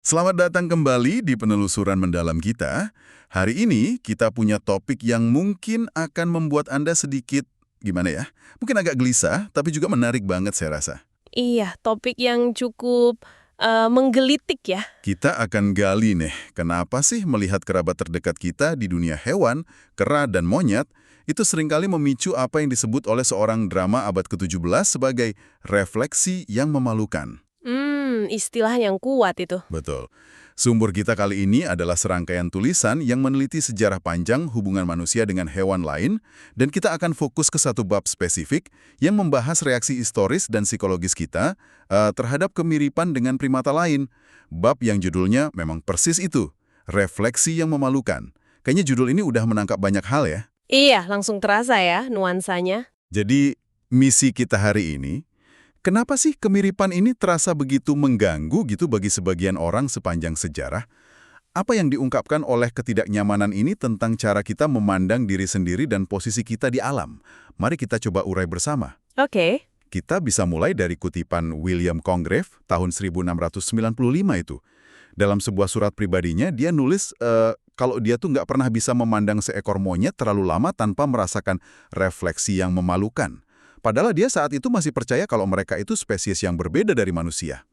Selamat datang kembali di penelusuran mendalam kita. Hari ini kita punya topik yang mungkin akan membuat Anda sedikit, gimana ya? Mungkin agak gelisah, tapi juga menarik banget saya rasa. Iya, topik yang cukup menggelitik ya. Kita akan gali nih, kenapa sih melihat kerabat terdekat kita di dunia hewan, kera, dan monyet, itu seringkali memicu apa yang disebut oleh seorang drama abad ke-17 sebagai refleksi yang memalukan. Istilah yang kuat itu. Betul. Sumber kita kali ini adalah serangkaian tulisan yang meneliti sejarah panjang hubungan manusia dengan hewan lain, dan kita akan fokus ke satu bab spesifik yang membahas reaksi historis dan psikologis kita terhadap kemiripan dengan primata lain. Bab yang judulnya memang persis itu, refleksi yang memalukan. Kayaknya judul ini udah menangkap banyak hal ya. Iya, langsung terasa ya nuansanya. Jadi, misi kita hari ini, kenapa sih kemiripan ini terasa begitu mengganggu gitu bagi sebagian orang sepanjang sejarah? Apa yang diungkapkan oleh ketidaknyamanan ini tentang cara kita memandang diri sendiri dan posisi kita di alam? Mari kita coba urai bersama. Oke. Kita bisa mulai dari kutipan William Congreve tahun 1695 itu. Dalam sebuah surat pribadinya, dia nulis kalau dia tuh nggak pernah bisa memandang seekor monyet terlalu lama tanpa merasakan refleksi yang memalukan. Padahal dia saat itu masih percaya kalau mereka itu spesies yang berbeda dari manusia.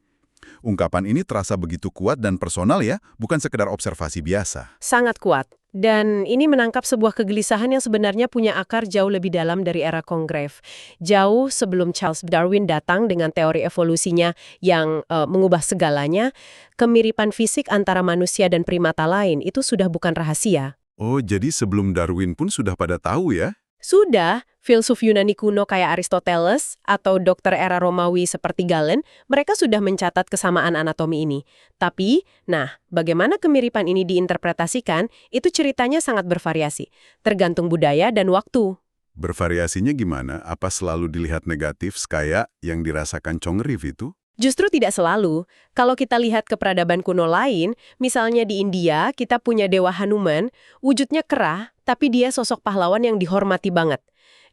Ungkapan ini terasa begitu kuat dan personal ya, bukan sekedar observasi biasa. Sangat kuat. Dan ini menangkap sebuah kegelisahan yang sebenarnya punya akar jauh lebih dalam dari era Congreve. Jauh sebelum Charles Darwin datang dengan teori evolusinya yang mengubah segalanya, kemiripan fisik antara manusia dan primata lain itu sudah bukan rahasia. Oh, jadi sebelum Darwin pun sudah pada tahu ya? Sudah, filsuf Yunani kuno kayak Aristoteles atau dokter era Romawi seperti Galen, mereka sudah mencatat kesamaan anatomi ini. Tapi, bagaimana kemiripan ini diinterpretasikan, itu ceritanya sangat bervariasi, tergantung budaya dan waktu. Bervariasinya gimana? Apa selalu dilihat negatif kayak yang dirasakan Congreve itu? Justru tidak selalu. Kalau kita lihat ke peradaban kuno lain, misalnya di India, kita punya Dewa Hanuman, wujudnya kera, tapi dia sosok pahlawan yang dihormati banget.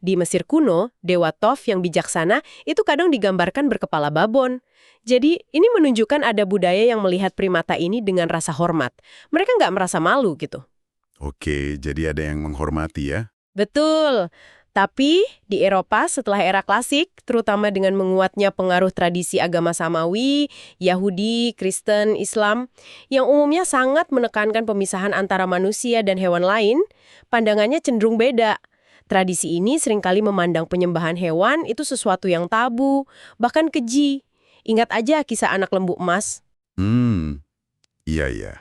Di Mesir kuno, Dewa Thoth yang bijaksana itu kadang digambarkan berkepala babon. Jadi, ini menunjukkan ada budaya yang melihat primata ini dengan rasa hormat. Mereka nggak merasa malu gitu. Oke, jadi ada yang menghormati ya? Betul. Tapi di Eropa setelah era klasik, terutama dengan menguatnya pengaruh tradisi agama Samawi, Yahudi, Kristen, Islam, yang umumnya sangat menekankan pemisahan antara manusia dan hewan lain, pandangannya cenderung beda. Tradisi ini seringkali memandang penyembahan hewan itu sesuatu yang tabu, bahkan keji. Ingat aja kisah anak lembu emas. Iya iya.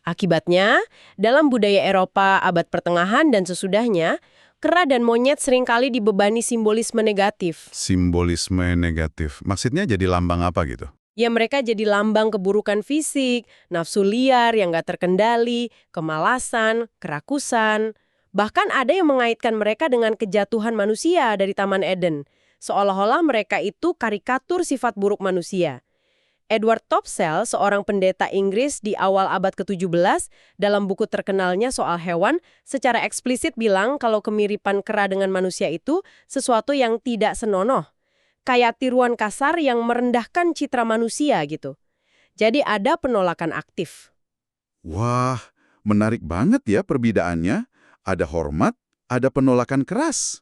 Akibatnya, dalam budaya Eropa abad pertengahan dan sesudahnya, kera dan monyet seringkali dibebani simbolisme negatif. Simbolisme negatif. Maksudnya jadi lambang apa gitu? Ya mereka jadi lambang keburukan fisik, nafsu liar yang gak terkendali, kemalasan, kerakusan. Bahkan ada yang mengaitkan mereka dengan kejatuhan manusia dari Taman Eden. Seolah-olah mereka itu karikatur sifat buruk manusia. Edward Topsell, seorang pendeta Inggris di awal abad ke-17, dalam buku terkenalnya soal hewan, secara eksplisit bilang kalau kemiripan kera dengan manusia itu sesuatu yang tidak senonoh. Kayak tiruan kasar yang merendahkan citra manusia gitu. Jadi ada penolakan aktif. Wah, menarik banget ya perbedaannya. Ada hormat, ada penolakan keras.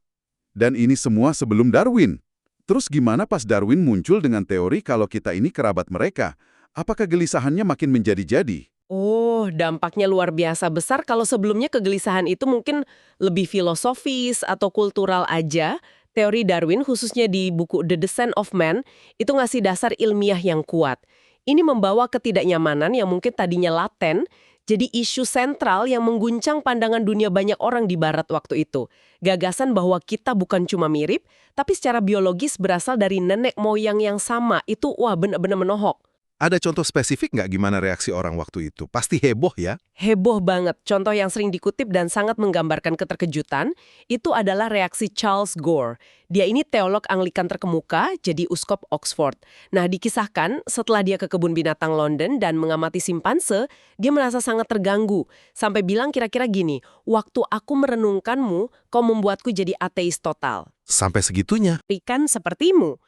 Dan ini semua sebelum Darwin. Terus gimana pas Darwin muncul dengan teori kalau kita ini kerabat mereka? Apakah kegelisahannya makin menjadi-jadi? Oh, dampaknya luar biasa besar kalau sebelumnya kegelisahan itu mungkin lebih filosofis atau kultural aja. Teori Darwin khususnya di buku The Descent of Man itu ngasih dasar ilmiah yang kuat. Ini membawa ketidaknyamanan yang mungkin tadinya laten, jadi isu sentral yang mengguncang pandangan dunia banyak orang di barat waktu itu. Gagasan bahwa kita bukan cuma mirip, tapi secara biologis berasal dari nenek moyang yang sama, itu benar-benar menohok. Ada contoh spesifik nggak gimana reaksi orang waktu itu? Pasti heboh ya? Heboh banget. Contoh yang sering dikutip dan sangat menggambarkan keterkejutan, itu adalah reaksi Charles Gore. Dia ini teolog Anglikan terkemuka, jadi uskop Oxford. Nah, dikisahkan setelah dia ke kebun binatang London dan mengamati simpanse, dia merasa sangat terganggu. Sampai bilang kira-kira gini, waktu aku merenungkanmu, kau membuatku jadi ateis total. Sampai segitunya? Ikan sepertimu.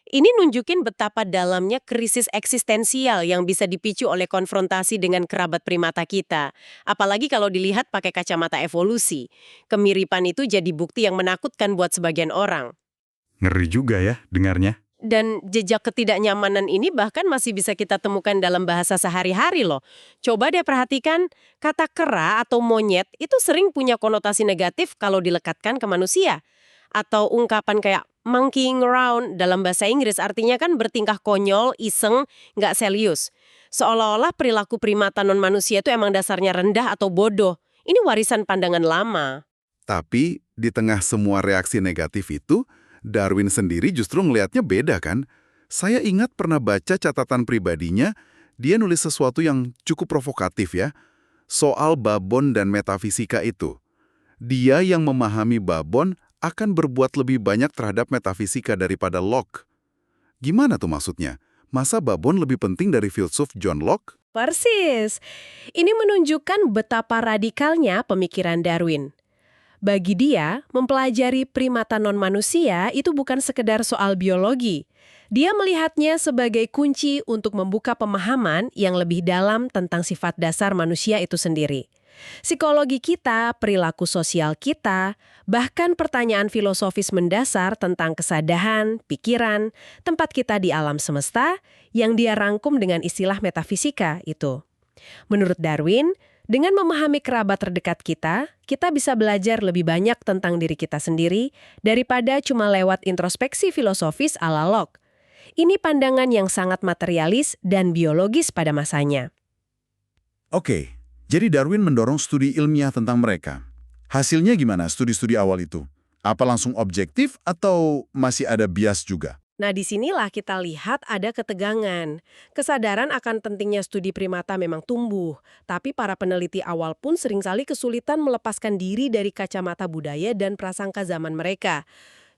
Ini nunjukin betapa dalamnya krisis eksistensial yang bisa dipicu oleh konfrontasi dengan kerabat primata kita. Apalagi kalau dilihat pakai kacamata evolusi. Kemiripan itu jadi bukti yang menakutkan buat sebagian orang. Ngeri juga ya dengarnya. Dan jejak ketidaknyamanan ini bahkan masih bisa kita temukan dalam bahasa sehari-hari loh. Coba deh perhatikan, kata kera atau monyet itu sering punya konotasi negatif kalau dilekatkan ke manusia. Atau ungkapan kayak monkeying around dalam bahasa Inggris artinya kan bertingkah konyol, iseng, nggak serius. Seolah-olah perilaku primata non-manusia itu emang dasarnya rendah atau bodoh. Ini warisan pandangan lama. Tapi di tengah semua reaksi negatif itu, Darwin sendiri justru ngelihatnya beda kan? Saya ingat pernah baca catatan pribadinya, dia nulis sesuatu yang cukup provokatif ya, soal babon dan metafisika itu. Dia yang memahami babon akan berbuat lebih banyak terhadap metafisika daripada Locke. Gimana tuh maksudnya? Masa babon lebih penting dari filsuf John Locke? Persis. Ini menunjukkan betapa radikalnya pemikiran Darwin. Bagi dia, mempelajari primata non-manusia itu bukan sekedar soal biologi. Dia melihatnya sebagai kunci untuk membuka pemahaman yang lebih dalam tentang sifat dasar manusia itu sendiri. Psikologi kita, perilaku sosial kita, bahkan pertanyaan filosofis mendasar tentang kesadaran, pikiran, tempat kita di alam semesta yang dia rangkum dengan istilah metafisika itu. Menurut Darwin, dengan memahami kerabat terdekat kita bisa belajar lebih banyak tentang diri kita sendiri daripada cuma lewat introspeksi filosofis ala Locke. Ini pandangan yang sangat materialis dan biologis pada masanya. Oke, jadi Darwin mendorong studi ilmiah tentang mereka. Hasilnya gimana studi-studi awal itu? Apa langsung objektif atau masih ada bias juga? Nah, disinilah kita lihat ada ketegangan. Kesadaran akan pentingnya studi primata memang tumbuh, tapi para peneliti awal pun seringkali kesulitan melepaskan diri dari kacamata budaya dan prasangka zaman mereka.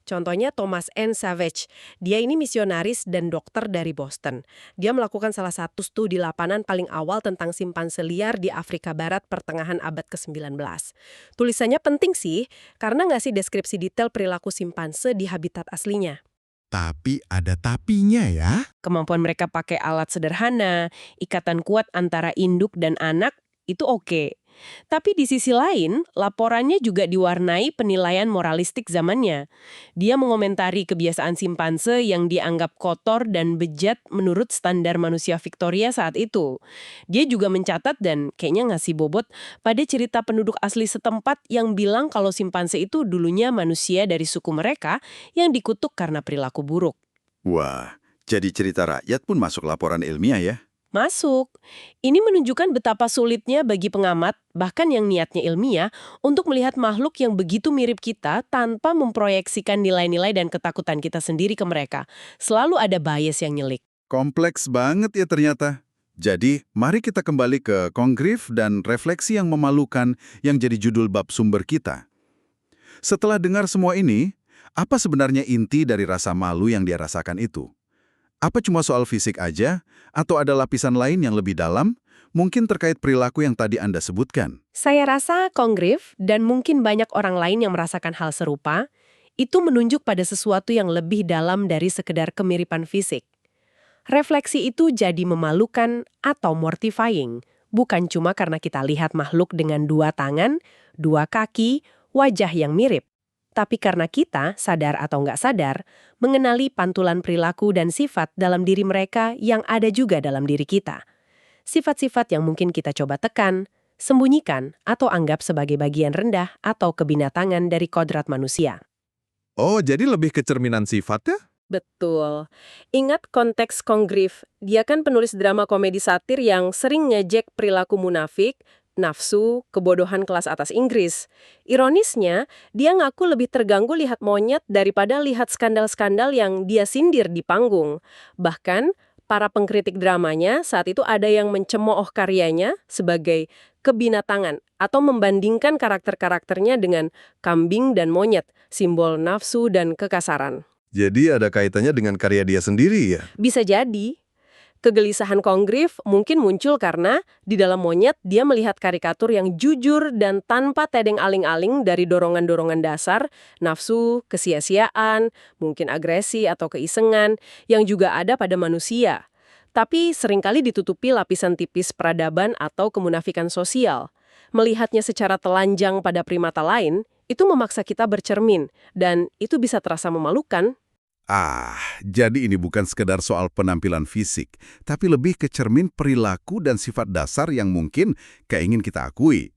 Contohnya Thomas N. Savage. Dia ini misionaris dan dokter dari Boston. Dia melakukan salah satu studi lapangan paling awal tentang simpanse liar di Afrika Barat pertengahan abad ke-19. Tulisannya penting sih, karena ngasih deskripsi detail perilaku simpanse di habitat aslinya. Tapi ada tapinya ya. Kemampuan mereka pakai alat sederhana, ikatan kuat antara induk dan anak, itu oke. Tapi di sisi lain, laporannya juga diwarnai penilaian moralistik zamannya. Dia mengomentari kebiasaan simpanse yang dianggap kotor dan bejat menurut standar manusia Victoria saat itu. Dia juga mencatat dan kayaknya ngasih bobot pada cerita penduduk asli setempat yang bilang kalau simpanse itu dulunya manusia dari suku mereka yang dikutuk karena perilaku buruk. Wah, jadi cerita rakyat pun masuk laporan ilmiah ya? Masuk. Ini menunjukkan betapa sulitnya bagi pengamat, bahkan yang niatnya ilmiah, untuk melihat makhluk yang begitu mirip kita tanpa memproyeksikan nilai-nilai dan ketakutan kita sendiri ke mereka. Selalu ada bias yang nyelik. Kompleks banget ya ternyata. Jadi, mari kita kembali ke Congreve dan refleksi yang memalukan yang jadi judul bab sumber kita. Setelah dengar semua ini, apa sebenarnya inti dari rasa malu yang dia rasakan itu? Apa cuma soal fisik aja? Atau ada lapisan lain yang lebih dalam? Mungkin terkait perilaku yang tadi Anda sebutkan. Saya rasa Congreve dan mungkin banyak orang lain yang merasakan hal serupa, itu menunjuk pada sesuatu yang lebih dalam dari sekedar kemiripan fisik. Refleksi itu jadi memalukan atau mortifying, bukan cuma karena kita lihat makhluk dengan 2 tangan, 2 kaki, wajah yang mirip. Tapi karena kita, sadar atau nggak sadar, mengenali pantulan perilaku dan sifat dalam diri mereka yang ada juga dalam diri kita. Sifat-sifat yang mungkin kita coba tekan, sembunyikan, atau anggap sebagai bagian rendah atau kebinatangan dari kodrat manusia. Oh, jadi lebih ke cerminan sifat ya? Betul. Ingat konteks Congreve, dia kan penulis drama komedi satir yang sering ngejek perilaku munafik, nafsu, kebodohan kelas atas Inggris. Ironisnya, dia ngaku lebih terganggu lihat monyet daripada lihat skandal-skandal yang dia sindir di panggung. Bahkan, para pengkritik dramanya saat itu ada yang mencemooh karyanya sebagai kebinatangan atau membandingkan karakter-karakternya dengan kambing dan monyet, simbol nafsu dan kekasaran. Jadi ada kaitannya dengan karya dia sendiri ya? Bisa jadi. Kegelisahan Congreve mungkin muncul karena di dalam monyet dia melihat karikatur yang jujur dan tanpa tedeng aling-aling dari dorongan-dorongan dasar, nafsu, kesia-siaan, mungkin agresi atau keisengan, yang juga ada pada manusia. Tapi seringkali ditutupi lapisan tipis peradaban atau kemunafikan sosial. Melihatnya secara telanjang pada primata lain, itu memaksa kita bercermin, dan itu bisa terasa memalukan. Jadi ini bukan sekedar soal penampilan fisik, tapi lebih ke cermin perilaku dan sifat dasar yang mungkin keingin kita akui.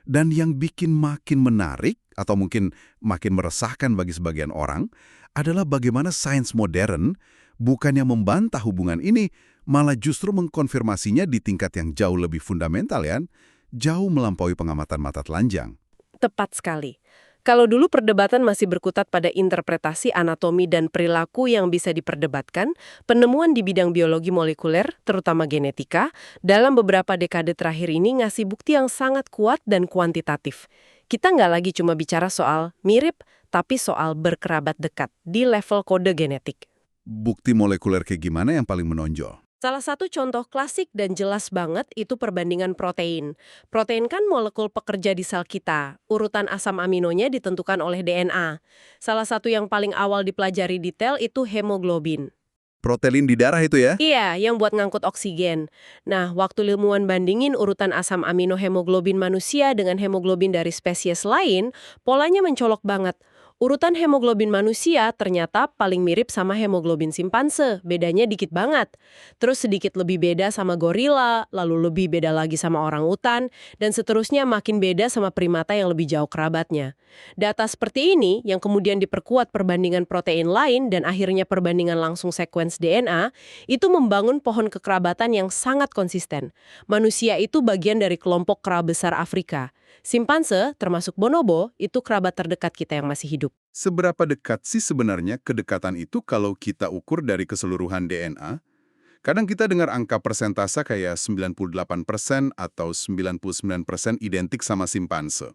Dan yang bikin makin menarik, atau mungkin makin meresahkan bagi sebagian orang, adalah bagaimana sains modern bukannya membantah hubungan ini, malah justru mengkonfirmasinya di tingkat yang jauh lebih fundamental ya, jauh melampaui pengamatan mata telanjang. Tepat sekali. Kalau dulu perdebatan masih berkutat pada interpretasi anatomi dan perilaku yang bisa diperdebatkan, penemuan di bidang biologi molekuler, terutama genetika, dalam beberapa dekade terakhir ini ngasih bukti yang sangat kuat dan kuantitatif. Kita nggak lagi cuma bicara soal mirip, tapi soal berkerabat dekat di level kode genetik. Bukti molekuler kayak gimana yang paling menonjol? Salah satu contoh klasik dan jelas banget itu perbandingan protein. Protein kan molekul pekerja di sel kita. Urutan asam aminonya ditentukan oleh DNA. Salah satu yang paling awal dipelajari detail itu hemoglobin. Protein di darah itu ya? Iya, yang buat ngangkut oksigen. Nah, waktu ilmuwan bandingin urutan asam amino hemoglobin manusia dengan hemoglobin dari spesies lain, polanya mencolok banget. Urutan hemoglobin manusia ternyata paling mirip sama hemoglobin simpanse, bedanya dikit banget. Terus sedikit lebih beda sama gorila, lalu lebih beda lagi sama orangutan, dan seterusnya makin beda sama primata yang lebih jauh kerabatnya. Data seperti ini yang kemudian diperkuat perbandingan protein lain dan akhirnya perbandingan langsung sekuens DNA, itu membangun pohon kekerabatan yang sangat konsisten. Manusia itu bagian dari kelompok kera besar Afrika. Simpanse, termasuk bonobo, itu kerabat terdekat kita yang masih hidup. Seberapa dekat sih sebenarnya kedekatan itu kalau kita ukur dari keseluruhan DNA? Kadang kita dengar angka persentase kayak 98% atau 99% identik sama simpanse.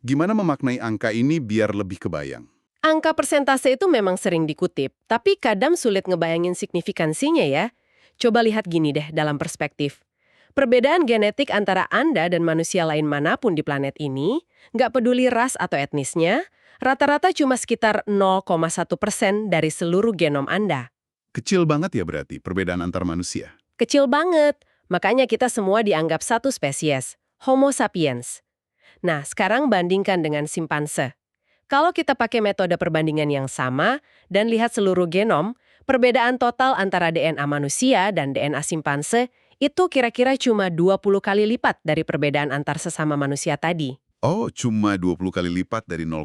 Gimana memaknai angka ini biar lebih kebayang? Angka persentase itu memang sering dikutip, tapi kadang sulit ngebayangin signifikansinya ya. Coba lihat gini deh dalam perspektif. Perbedaan genetik antara Anda dan manusia lain manapun di planet ini, nggak peduli ras atau etnisnya, rata-rata cuma sekitar 0,1% dari seluruh genom Anda. Kecil banget ya berarti perbedaan antar manusia. Kecil banget, makanya kita semua dianggap satu spesies, Homo sapiens. Nah, sekarang bandingkan dengan simpanse. Kalau kita pakai metode perbandingan yang sama dan lihat seluruh genom, perbedaan total antara DNA manusia dan DNA simpanse itu kira-kira cuma 20 kali lipat dari perbedaan antar sesama manusia tadi. Oh, cuma 20 kali lipat dari 0,1%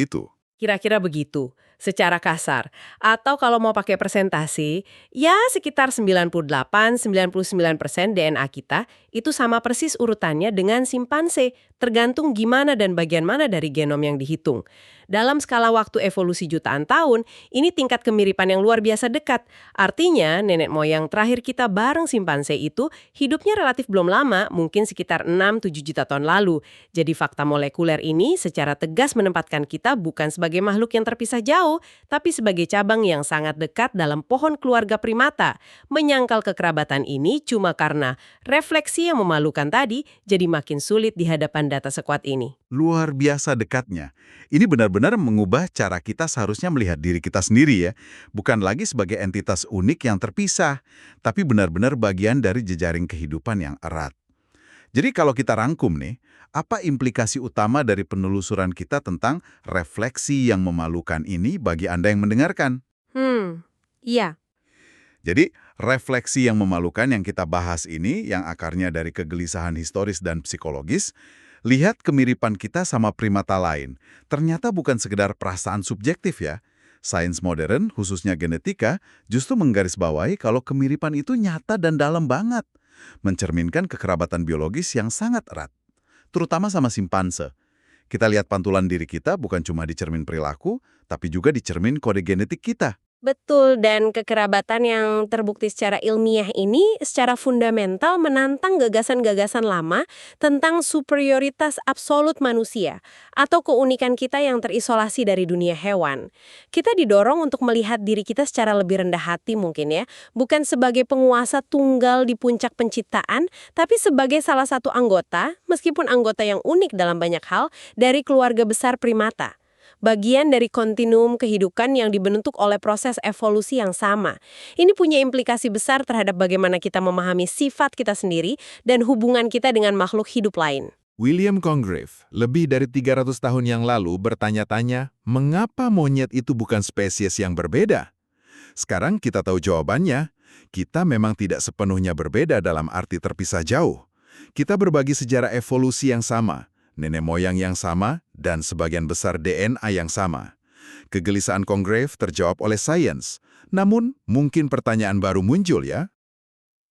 itu? Kira-kira begitu, secara kasar. Atau kalau mau pakai presentasi, ya sekitar 98-99% DNA kita itu sama persis urutannya dengan simpanse, tergantung gimana dan bagian mana dari genom yang dihitung. Dalam skala waktu evolusi jutaan tahun, ini tingkat kemiripan yang luar biasa dekat. Artinya, nenek moyang terakhir kita bareng simpanse itu hidupnya relatif belum lama, mungkin sekitar 6-7 juta tahun lalu. Jadi fakta molekuler ini secara tegas menempatkan kita bukan sebagai makhluk yang terpisah jauh, tapi sebagai cabang yang sangat dekat dalam pohon keluarga primata. Menyangkal kekerabatan ini cuma karena refleksi yang memalukan tadi jadi makin sulit di hadapan data sekuat ini. Luar biasa dekatnya. Ini benar-benar mengubah cara kita seharusnya melihat diri kita sendiri ya. Bukan lagi sebagai entitas unik yang terpisah, tapi benar-benar bagian dari jejaring kehidupan yang erat. Jadi kalau kita rangkum nih, apa implikasi utama dari penelusuran kita tentang refleksi yang memalukan ini bagi Anda yang mendengarkan? Iya. Jadi, refleksi yang memalukan yang kita bahas ini, yang akarnya dari kegelisahan historis dan psikologis, lihat kemiripan kita sama primata lain. Ternyata bukan sekedar perasaan subjektif ya. Sains modern, khususnya genetika, justru menggarisbawahi kalau kemiripan itu nyata dan dalam banget. Mencerminkan kekerabatan biologis yang sangat erat. Terutama sama simpanse. Kita lihat pantulan diri kita bukan cuma di cermin perilaku, tapi juga di cermin kode genetik kita. Betul, dan kekerabatan yang terbukti secara ilmiah ini secara fundamental menantang gagasan-gagasan lama tentang superioritas absolut manusia atau keunikan kita yang terisolasi dari dunia hewan. Kita didorong untuk melihat diri kita secara lebih rendah hati mungkin ya, bukan sebagai penguasa tunggal di puncak penciptaan, tapi sebagai salah satu anggota, meskipun anggota yang unik dalam banyak hal, dari keluarga besar primata. Bagian dari kontinuum kehidupan yang dibentuk oleh proses evolusi yang sama. Ini punya implikasi besar terhadap bagaimana kita memahami sifat kita sendiri dan hubungan kita dengan makhluk hidup lain. William Congreve, lebih dari 300 tahun yang lalu bertanya-tanya, mengapa monyet itu bukan spesies yang berbeda? Sekarang kita tahu jawabannya. Kita memang tidak sepenuhnya berbeda dalam arti terpisah jauh. Kita berbagi sejarah evolusi yang sama, nenek moyang yang sama, dan sebagian besar DNA yang sama. Kegelisahan Congreve terjawab oleh sains. Namun, mungkin pertanyaan baru muncul ya.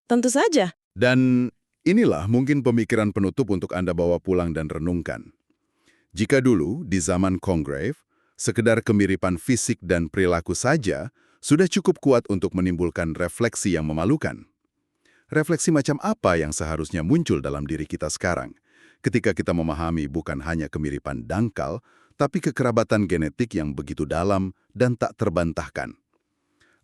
Tentu saja. Dan inilah mungkin pemikiran penutup untuk Anda bawa pulang dan renungkan. Jika dulu, di zaman Congreve, sekedar kemiripan fisik dan perilaku saja sudah cukup kuat untuk menimbulkan refleksi yang memalukan. Refleksi macam apa yang seharusnya muncul dalam diri kita sekarang, ketika kita memahami bukan hanya kemiripan dangkal, tapi kekerabatan genetik yang begitu dalam dan tak terbantahkan.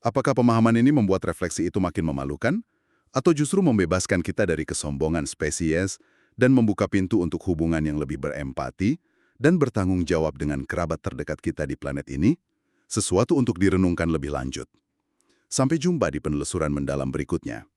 Apakah pemahaman ini membuat refleksi itu makin memalukan? Atau justru membebaskan kita dari kesombongan spesies dan membuka pintu untuk hubungan yang lebih berempati dan bertanggung jawab dengan kerabat terdekat kita di planet ini? Sesuatu untuk direnungkan lebih lanjut. Sampai jumpa di penelusuran mendalam berikutnya.